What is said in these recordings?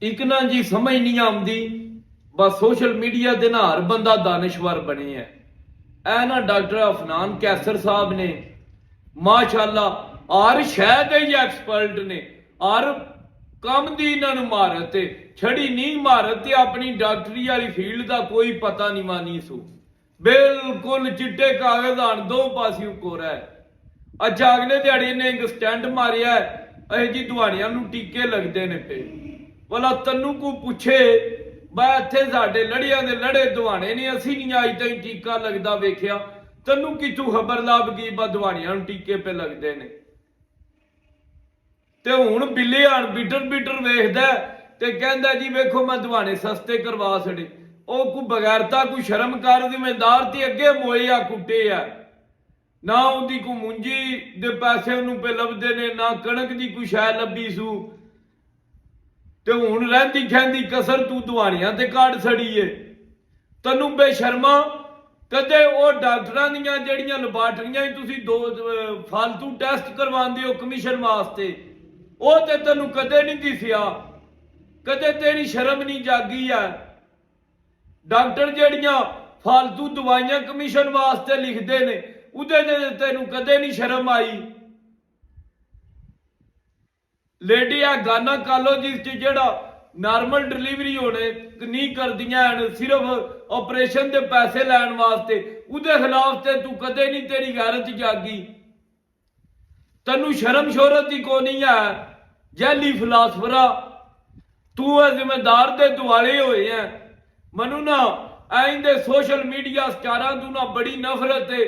एक ना जी समझ नहीं आती, बस सोशल मीडिया के ना हर बंदा दानिशवर बने है। ए ना डॉक्टर अफनान कैसर साहब ने माशाअल्लाह हर शह दे ही एक्सपर्ट ने, हर काम की इन्होंने महारत है, छड़ी नहीं महारत ते अपनी डॉक्टरी वाली फील्ड का कोई पता नहीं मानी सू, बिल्कुल चिट्टे कागज आन दो पासियों कोरा है। अच्छा अगले दिहाड़े ने एक स्टैंड मारिया है जी दवाइयां टीके लगते ने पे, भला तैनू को पूछे बा इत्थे साडे लड़ियां दे लड़े दवाने ने, असी नहीं अज तक टीका लगता वेख्या, तैनू कितों खबर लभ गई बा दवाइयां टीके पे लगते ने। ते हुण बिल्ले आन बीटर बीटर वेखदा ते कहंदा जी वेखो मैं दवाने सस्ते करवा छड़े। ओ को बगैरता को शर्म कर, जिम्मेदार ते अगे मोए आ कुट्टे आ, ना उहदी को मुंजी दे पैसे उन्होंने पे लभदे ने, ना कणक दी कोई शै लभी सू, ते हुण रहिंदी खहिंदी कसर तू दवाइयां ते काट छड़ी है। तैनू बेशर्मा कदे वो डॉक्टरां दीयां जिहड़ियां लैबार्टरियां तुसीं दो फालतू टैसट करवांदे हो कमीशन वास्ते, वो ते तैनू कदे नहीं दिसिया, कदे तेरी शर्म नहीं जागी है। डॉक्टर जिहड़ियां फालतू दवाइयां कमीशन वास्ते लिखते ने उहदे ते तैनू कदे नहीं शर्म आई। लेडी आ गाना कॉलोजिस्ट जिहड़ा नॉर्मल डिलीवरी होने नहीं करदियां हैं, सिर्फ ऑपरेशन के पैसे लैण वास्ते, उहदे खिलाफ ते तू कदे नहीं, तेरी गैरत जागी, तैनू शर्म शोहरत की को नहीं है। जैली फिलासफरा तू जिम्मेदार दे दुआले होए हैं। मनु ना आइंदे सोशल मीडिया स्टारां तू ना बड़ी नफरत है,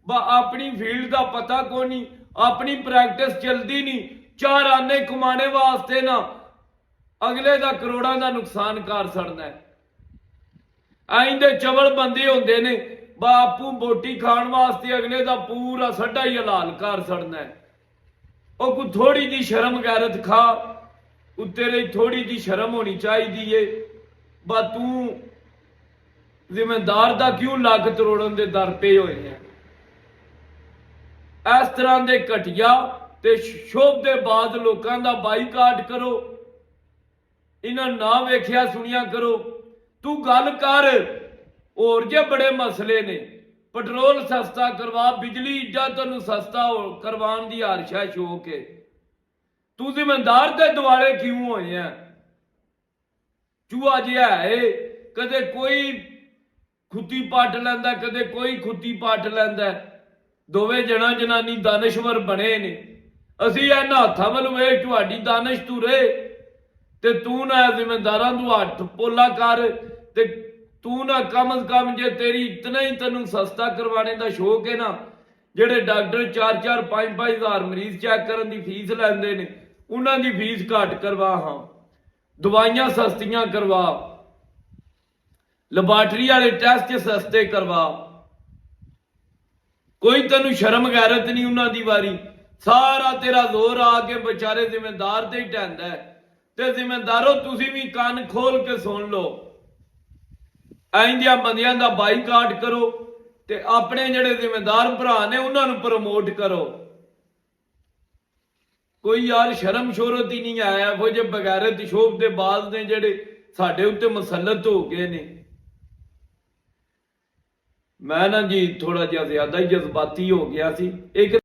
अपनी फील्ड का पता को नहीं, अपनी प्रैक्टिस चलती नहीं, चार आने कमाने वास्ते ना अगले का करोड़ों का नुकसान कर छड़ना है। आइंदे चवल बंदे होंदे ने, बापू बोटी खाण वास्ते अगले का पूरा सड्डा ही हलाल कर छड़ना है। वो कोई थोड़ी जी शर्म गैरत खा, तेरे थोड़ी जी शर्म होनी चाहिए। बा तू जिम्मेदार दा क्यों लग तरोड़न दे दर पे होए हैं। इस तरह के घटिया ते शोभेबाज लोगों का बाईकाट करो, इन्हां ना वेख्या सुनिया करो। तू गल कर, होर जे बड़े मसले ने, पेट्रोल सस्ता करवा, बिजली इड्डा तैनू सस्ता करवाने की हर शै शौक है, तू जिम्मेदार के दुआले क्यों होए हैं। चूहा जिहा है, कदे कोई खुत्ती पट लैंदा, कदे कोई खुत्ती पट लैंदा, दोवे जना जनानी दानिशवर बने ने। असी इन्हां हत्थां वल वेख तुहाडी दानिश तू रहे, ते तू ना जिम्मेदारां तू हथ पोला कर, ते तू ना कम अज कम जे तेरी इतना ही तेनू सस्ता करवाने का शौक है ना, जेडे डॉक्टर 4-4 5-5 हज़ार मरीज चैक करने की फीस लैंदे ने, उन्हां दी फीस घट करवा, हाँ दवाइयां सस्तियां करवा, लैबार्टरी वाले टैसट सस्ते करवा। कोई तेनू शर्म गैरत नहीं उन्हां दी वारी, सारा तेरा जोर आके बेचारे जिम्मेदार ते ही ढहंदा है। ते जिम्मेदारों तुसी भी कान खोल के सुन लो, इंदियां बंदियां दा बाईकाट करो, ते अपने जेडे जिम्मेदार भरा ने उन्होंने प्रमोट करो। कोई यार शर्म शोहरत ही नहीं आया, वो जे बगैरत शोभ दे बाज ने जेडे साडे उत्ते मुसलत हो गए ने। मैं ना जी थोड़ा जिहा ज्यादा ही जज्बाती हो गया सी। एक